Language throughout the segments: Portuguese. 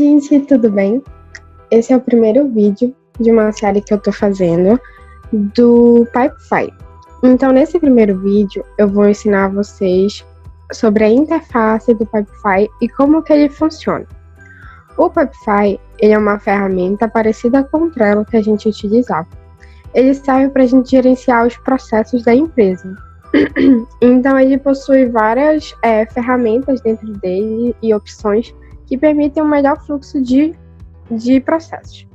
gente, tudo bem? Esse é o primeiro vídeo de uma série que eu tô fazendo do Pipefy. Então, nesse primeiro vídeo, eu vou ensinar vocês sobre a interface do Pipefy e como que ele funciona. O Pipefy, ele é uma ferramenta parecida com o Trello que a gente utilizava. Ele serve para a gente gerenciar os processos da empresa. Então, ele possui várias ferramentas dentro dele e opções que permitem um melhor fluxo de processos.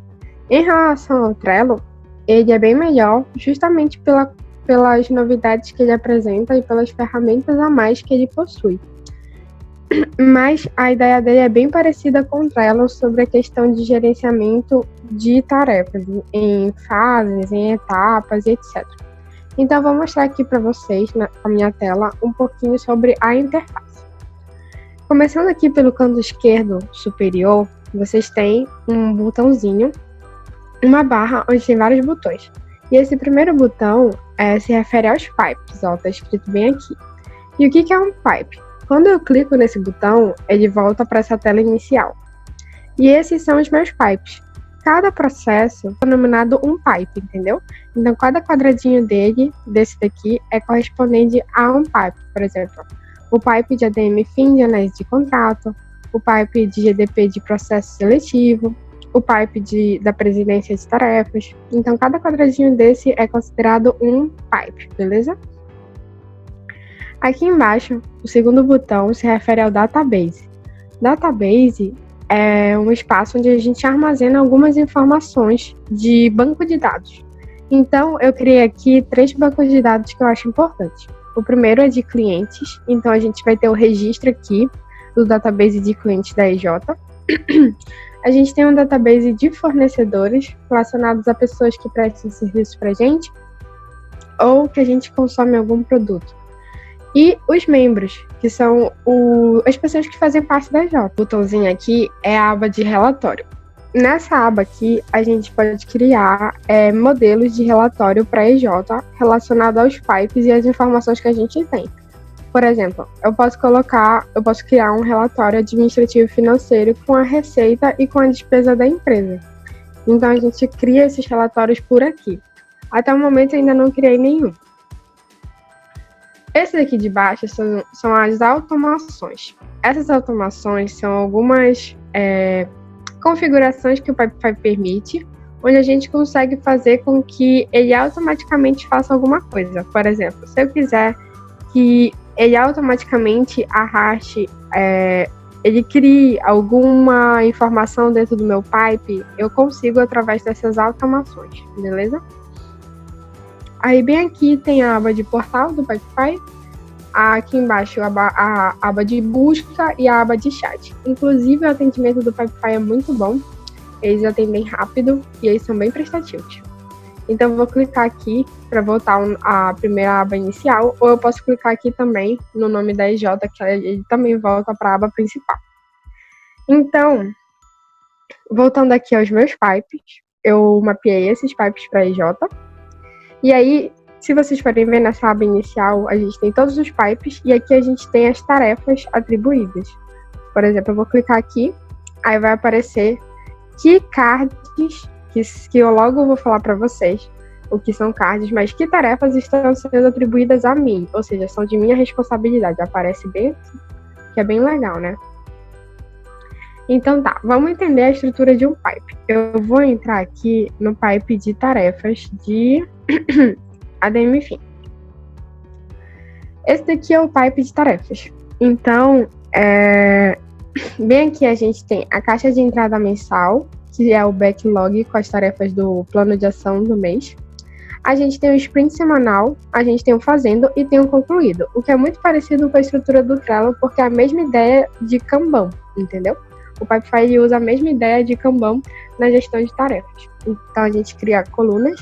Em relação ao Trello, ele é bem melhor justamente pelas novidades que ele apresenta e pelas ferramentas a mais que ele possui. Mas a ideia dele é bem parecida com o Trello sobre a questão de gerenciamento de tarefas em fases, em etapas, etc. Então, vou mostrar aqui para vocês, na minha tela, um pouquinho sobre a interface. Começando aqui pelo canto esquerdo superior, vocês têm um botãozinho, uma barra onde tem vários botões. E esse primeiro botão se refere aos pipes, ó, tá escrito bem aqui. E o que é um pipe? Quando eu clico nesse botão, ele volta para essa tela inicial. E esses são os meus pipes. Cada processo é denominado um pipe, entendeu? Então, cada quadradinho desse daqui, é correspondente a um pipe. Por exemplo, o pipe de ADM fim de análise de contrato, o pipe de GDP de processo seletivo, o pipe da presidência de tarefas. Então, cada quadradinho desse é considerado um pipe, beleza? Aqui embaixo, o segundo botão se refere ao database. Database é um espaço onde a gente armazena algumas informações de banco de dados. Então, eu criei aqui 3 bancos de dados que eu acho importantes. O primeiro é de clientes, então a gente vai ter o registro aqui do database de clientes da EJ. A gente tem um database de fornecedores relacionados a pessoas que prestam serviços para a gente ou que a gente consome algum produto. E os membros, que são as pessoas que fazem parte da EJ. O botãozinho aqui é a aba de relatório. Nessa aba aqui, a gente pode criar modelos de relatório para a EJ relacionado aos pipes e às informações que a gente tem. Por exemplo, eu posso criar um relatório administrativo financeiro com a receita e com a despesa da empresa. Então, a gente cria esses relatórios por aqui. Até o momento, eu ainda não criei nenhum. Esse daqui de baixo são as automações. Essas automações são algumas configurações que o Pipefy permite, onde a gente consegue fazer com que ele automaticamente faça alguma coisa. Por exemplo, se eu quiser que ele automaticamente arraste, ele crie alguma informação dentro do meu pipe, eu consigo através dessas automações, beleza? Aí bem aqui tem a aba de portal do Pipefy, aqui embaixo a aba de busca e a aba de chat. Inclusive o atendimento do Pipefy é muito bom, eles atendem rápido e eles são bem prestativos. Então eu vou clicar aqui para voltar à primeira aba inicial, ou eu posso clicar aqui também no nome da EJ, que ele também volta para a aba principal. Então, voltando aqui aos meus pipes, eu mapeei esses pipes para a EJ. E aí, se vocês forem ver nessa aba inicial, a gente tem todos os pipes e aqui a gente tem as tarefas atribuídas. Por exemplo, eu vou clicar aqui, aí vai aparecer que cards, que eu logo vou falar para vocês o que são cards, mas que tarefas estão sendo atribuídas a mim, ou seja, são de minha responsabilidade. Aparece bem aqui, que é bem legal, né? Então tá, vamos entender a estrutura de um pipe. Eu vou entrar aqui no pipe de tarefas de ADM fim. Esse daqui é o pipe de tarefas. Então, bem aqui a gente tem a caixa de entrada mensal, que é o backlog com as tarefas do plano de ação do mês. A gente tem o sprint semanal, a gente tem o fazendo e tem o concluído, o que é muito parecido com a estrutura do Trello, porque é a mesma ideia de Kanban, entendeu? O Pipefy usa a mesma ideia de Kanban na gestão de tarefas. Então, a gente cria colunas,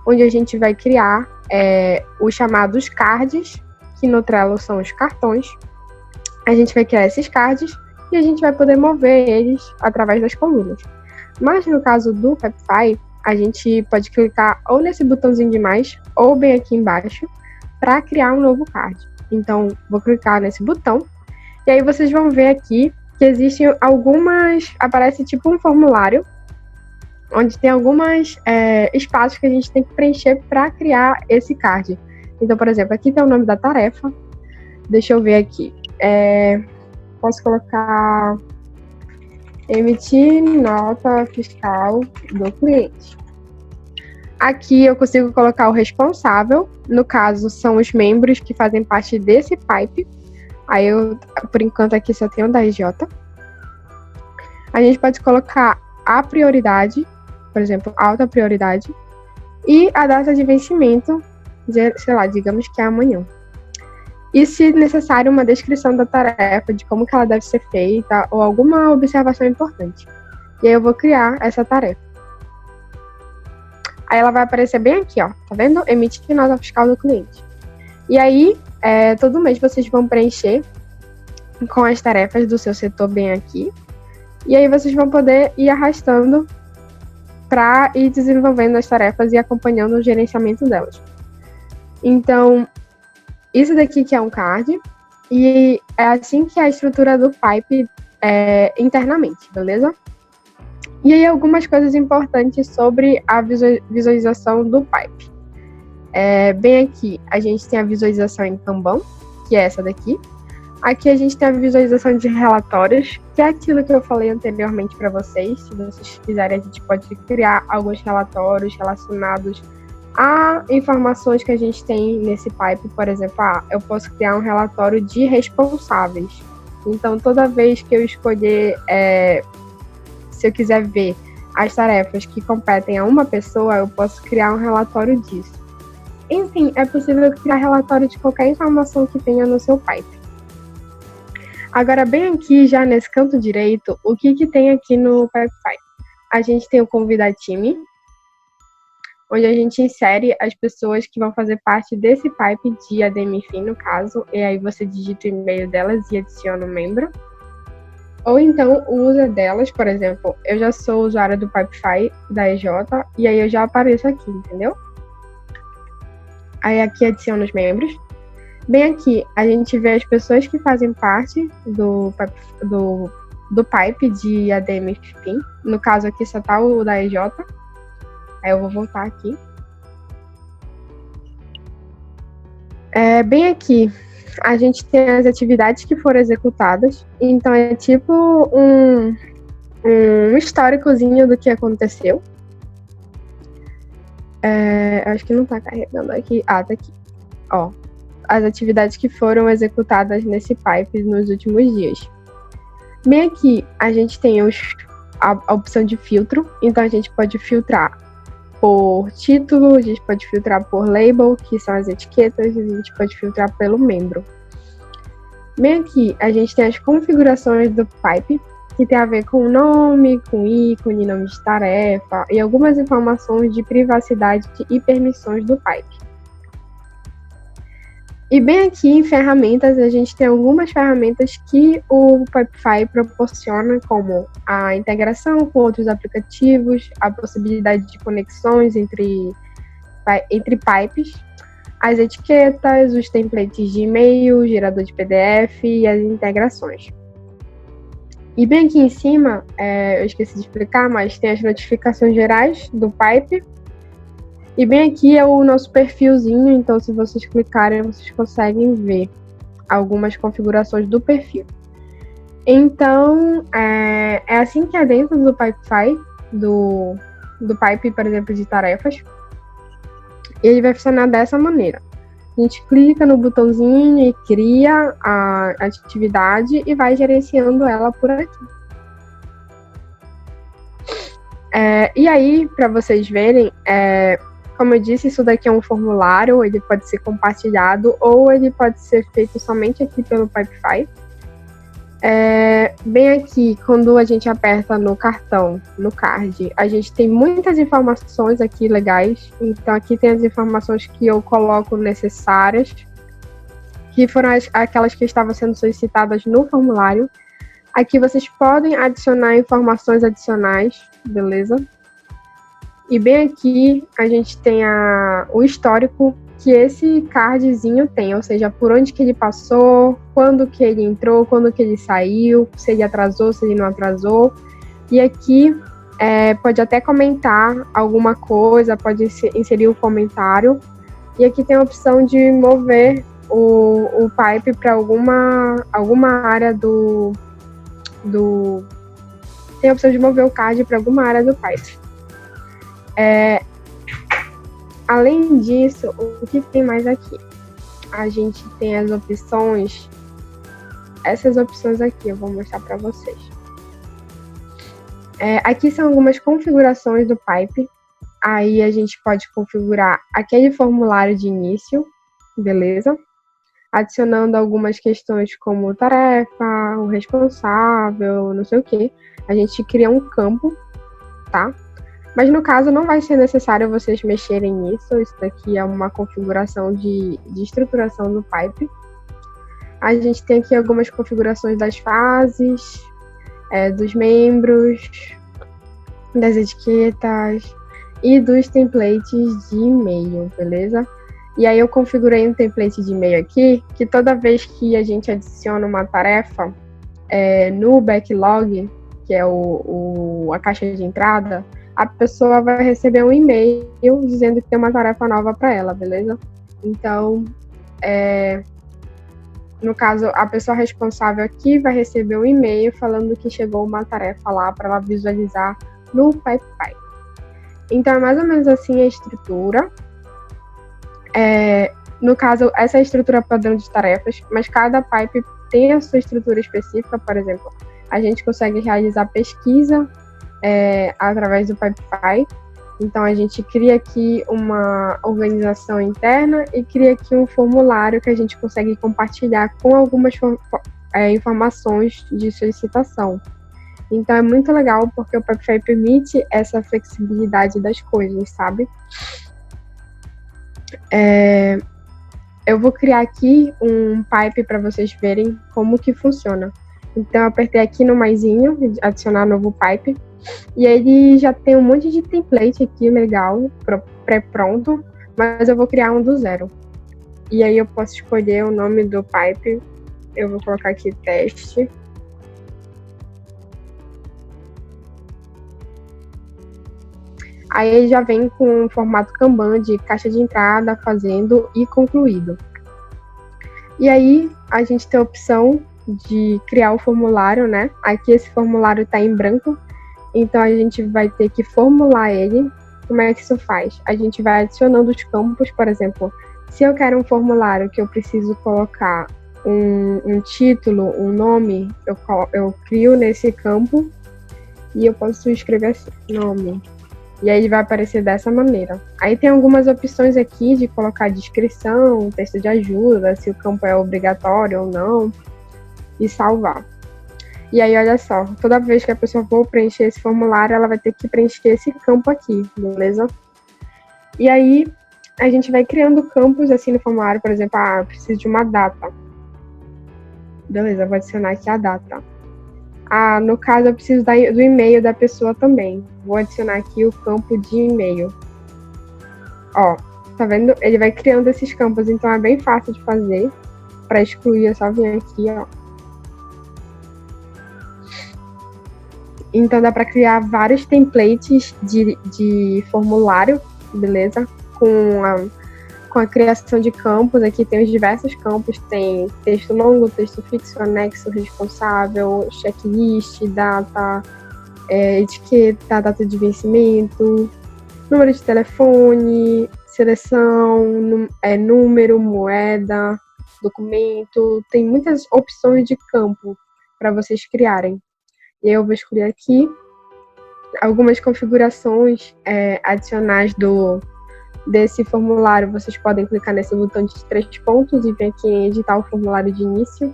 onde a gente vai criar os chamados cards, que no Trello são os cartões. A gente vai criar esses cards e a gente vai poder mover eles através das colunas. Mas no caso do Pipefy, a gente pode clicar ou nesse botãozinho de mais, ou bem aqui embaixo, para criar um novo card. Então, vou clicar nesse botão, e aí vocês vão ver aqui que existem aparece tipo um formulário, onde tem algumas espaços que a gente tem que preencher para criar esse card. Então, por exemplo, aqui tem o nome da tarefa. Deixa eu ver aqui. Posso colocar emitir nota fiscal do cliente. Aqui eu consigo colocar o responsável. No caso, são os membros que fazem parte desse pipe. Aí eu, por enquanto, aqui só tenho o da EJ. A gente pode colocar a prioridade, por exemplo, alta prioridade, e a data de vencimento, sei lá, digamos que é amanhã. E, se necessário, uma descrição da tarefa, de como que ela deve ser feita, ou alguma observação importante. E aí eu vou criar essa tarefa. Aí ela vai aparecer bem aqui, ó, tá vendo? Emitir nota fiscal do cliente. E aí, todo mês vocês vão preencher com as tarefas do seu setor bem aqui. E aí vocês vão poder ir arrastando para ir desenvolvendo as tarefas e acompanhando o gerenciamento delas. Então, isso daqui que é um card, e é assim que é a estrutura do pipe internamente, beleza? E aí algumas coisas importantes sobre a visualização do pipe. Bem aqui, a gente tem a visualização em Kanban, que é essa daqui. Aqui a gente tem a visualização de relatórios, que é aquilo que eu falei anteriormente para vocês. Se vocês quiserem, a gente pode criar alguns relatórios relacionados a informações que a gente tem nesse pipe. Por exemplo, eu posso criar um relatório de responsáveis. Então, toda vez que eu escolher, se eu quiser ver as tarefas que competem a uma pessoa, eu posso criar um relatório disso. Enfim, é possível criar relatório de qualquer informação que tenha no seu pipe. Agora, bem aqui, já nesse canto direito, o que tem aqui no Pipefy? A gente tem o Convidar Time, onde a gente insere as pessoas que vão fazer parte desse pipe de ADM-FIN, no caso, e aí você digita o e-mail delas e adiciona um membro. Ou então, o user delas, por exemplo, eu já sou usuária do Pipefy da EJ, e aí eu já apareço aqui, entendeu? Aí aqui adiciona os membros. Bem aqui, a gente vê as pessoas que fazem parte do pipe de ADM-FIN. No caso aqui só tá o da EJ. Aí eu vou voltar aqui. Bem aqui, a gente tem as atividades que foram executadas. Então é tipo um históricozinho do que aconteceu. Acho que não tá carregando aqui. Tá aqui. Ó, as atividades que foram executadas nesse pipe nos últimos dias. Bem aqui, a gente tem a opção de filtro. Então a gente pode filtrar por título, a gente pode filtrar por label, que são as etiquetas, a gente pode filtrar pelo membro. Bem aqui, a gente tem as configurações do pipe, que tem a ver com nome, com ícone, nome de tarefa e algumas informações de privacidade e permissões do pipe. E bem aqui em ferramentas, a gente tem algumas ferramentas que o Pipefy proporciona, como a integração com outros aplicativos, a possibilidade de conexões entre pipes, as etiquetas, os templates de e-mail, gerador de PDF e as integrações. E bem aqui em cima, eu esqueci de explicar, mas tem as notificações gerais do pipe. E bem aqui é o nosso perfilzinho, então se vocês clicarem, vocês conseguem ver algumas configurações do perfil. Então, é assim que é dentro do Pipefy, do pipe, por exemplo, de tarefas. Ele vai funcionar dessa maneira. A gente clica no botãozinho e cria a atividade e vai gerenciando ela por aqui. E aí, para vocês verem, como eu disse, isso daqui é um formulário, ele pode ser compartilhado ou ele pode ser feito somente aqui pelo Pipefy. Bem aqui, quando a gente aperta no cartão, no card, a gente tem muitas informações aqui legais. Então aqui tem as informações que eu coloco necessárias, que foram aquelas que estavam sendo solicitadas no formulário. Aqui vocês podem adicionar informações adicionais, beleza? E bem aqui a gente tem o histórico que esse cardzinho tem, ou seja, por onde que ele passou, quando que ele entrou, quando que ele saiu, se ele atrasou, se ele não atrasou. E aqui pode até comentar alguma coisa, pode inserir o comentário. E aqui tem a opção de mover o pipe para alguma área tem a opção de mover o card para alguma área do pipe. Além disso, o que tem mais aqui? A gente tem as opções, essas opções aqui, eu vou mostrar para vocês. Aqui são algumas configurações do pipe. Aí a gente pode configurar aquele formulário de início, beleza? Adicionando algumas questões como tarefa, o responsável, não sei o que. A gente cria um campo, tá? Mas no caso não vai ser necessário vocês mexerem nisso. Isso daqui é uma configuração de estruturação do pipe. A gente tem aqui algumas configurações das fases, dos membros, das etiquetas e dos templates de e-mail, beleza? E aí eu configurei um template de e-mail aqui, que toda vez que a gente adiciona uma tarefa no backlog, que é a caixa de entrada, a pessoa vai receber um e-mail dizendo que tem uma tarefa nova para ela, beleza? Então, no caso, a pessoa responsável aqui vai receber um e-mail falando que chegou uma tarefa lá para ela visualizar no PipePy. Então, é mais ou menos assim a estrutura. No caso, essa é a estrutura padrão de tarefas, mas cada pipe tem a sua estrutura específica. Por exemplo, a gente consegue realizar pesquisa através do PipePy. Então, a gente cria aqui uma organização interna e cria aqui um formulário que a gente consegue compartilhar com algumas informações de solicitação. Então, é muito legal porque o PipePy permite essa flexibilidade das coisas, sabe? Eu vou criar aqui um pipe para vocês verem como que funciona. Então, eu apertei aqui no maisinho, adicionar novo pipe. E ele já tem um monte de template aqui legal, pré-pronto, mas eu vou criar um do zero. E aí eu posso escolher o nome do pipe. Eu vou colocar aqui teste. Aí ele já vem com um formato Kanban de caixa de entrada, fazendo e concluído. E aí a gente tem a opção de criar o formulário, né? Aqui esse formulário está em branco, então a gente vai ter que formular ele. Como é que isso faz? A gente vai adicionando os campos, por exemplo, se eu quero um formulário que eu preciso colocar um título, um nome, eu crio nesse campo e eu posso escrever assim, nome. E aí ele vai aparecer dessa maneira. Aí tem algumas opções aqui de colocar descrição, texto de ajuda, se o campo é obrigatório ou não, e salvar. E aí, olha só, toda vez que a pessoa for preencher esse formulário, ela vai ter que preencher esse campo aqui, beleza? E aí, a gente vai criando campos assim no formulário, por exemplo, eu preciso de uma data. Beleza, vou adicionar aqui a data. No caso, eu preciso do e-mail da pessoa também. Vou adicionar aqui o campo de e-mail. Ó, tá vendo? Ele vai criando esses campos, então é bem fácil de fazer. Para excluir, é só vir aqui, ó. Então dá para criar vários templates de formulário, beleza? Com a criação de campos, aqui tem os diversos campos, tem texto longo, texto fixo, anexo, responsável, checklist, data, etiqueta, data de vencimento, número de telefone, seleção, número, moeda, documento, tem muitas opções de campo para vocês criarem. E eu vou escolher aqui algumas configurações adicionais desse formulário. Vocês podem clicar nesse botão de 3 pontos e vir aqui em editar o formulário de início.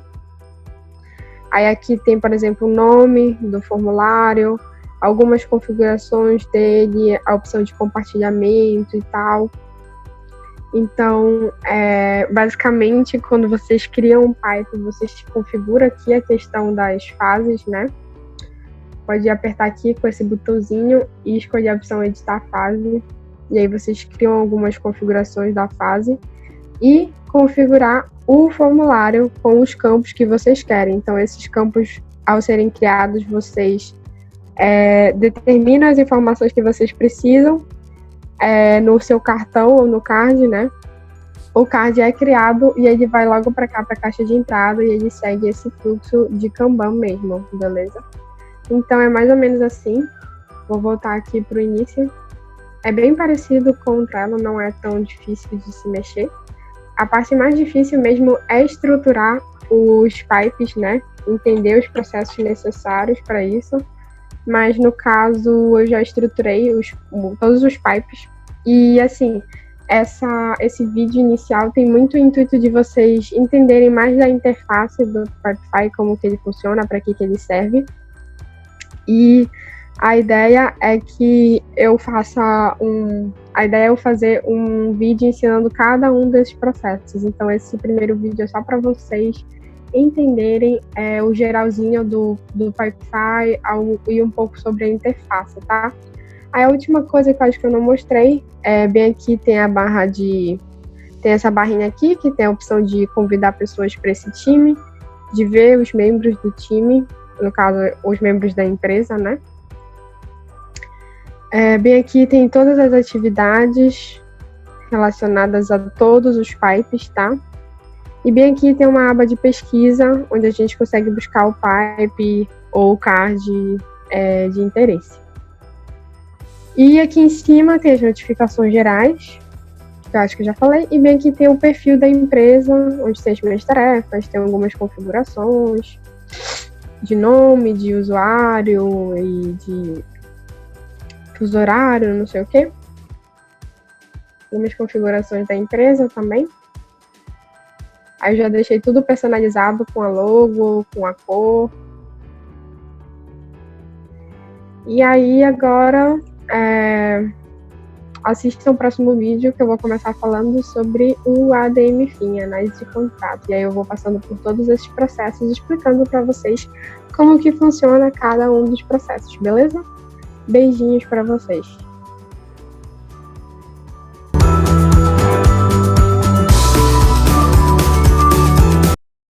Aí aqui tem, por exemplo, o nome do formulário, algumas configurações dele, a opção de compartilhamento e tal. Então, basicamente, quando vocês criam um pipe, vocês configuram aqui a questão das fases, né? Pode apertar aqui com esse botãozinho e escolher a opção editar fase. E aí vocês criam algumas configurações da fase. e configurar o formulário com os campos que vocês querem. Então, esses campos, ao serem criados, vocês determinam as informações que vocês precisam no seu cartão ou no card, né? O card é criado e ele vai logo para cá, para a caixa de entrada, e ele segue esse fluxo de Kanban mesmo, beleza? Então, é mais ou menos assim. Vou voltar aqui para o início. É bem parecido com o Trello, não é tão difícil de se mexer. A parte mais difícil mesmo é estruturar os pipes, né? Entender os processos necessários para isso. Mas, no caso, eu já estruturei todos os pipes. E, assim, esse vídeo inicial tem muito o intuito de vocês entenderem mais da interface do Pipefy, como que ele funciona, para que ele serve. E a ideia é que eu faça A ideia é eu fazer um vídeo ensinando cada um desses processos. Então, esse primeiro vídeo é só para vocês entenderem o geralzinho do Pipefy e um pouco sobre a interface, tá? Aí a última coisa que eu acho que eu não mostrei bem aqui tem a barra tem essa barrinha aqui, que tem a opção de convidar pessoas para esse time, de ver os membros do time, no caso, os membros da empresa, né? Bem aqui tem todas as atividades relacionadas a todos os pipes, tá? E bem aqui tem uma aba de pesquisa, onde a gente consegue buscar o pipe ou o card de interesse. E aqui em cima tem as notificações gerais, que eu acho que eu já falei, e bem aqui tem o perfil da empresa, onde tem as minhas tarefas, tem algumas configurações de nome, de usuário e de fuso horário, não sei o quê. Algumas configurações da empresa também. Aí eu já deixei tudo personalizado com a logo, com a cor. E aí agora assistam o próximo vídeo, que eu vou começar falando sobre o ADM-FIM, análise de contrato. E aí eu vou passando por todos esses processos, explicando para vocês como que funciona cada um dos processos, beleza? Beijinhos para vocês.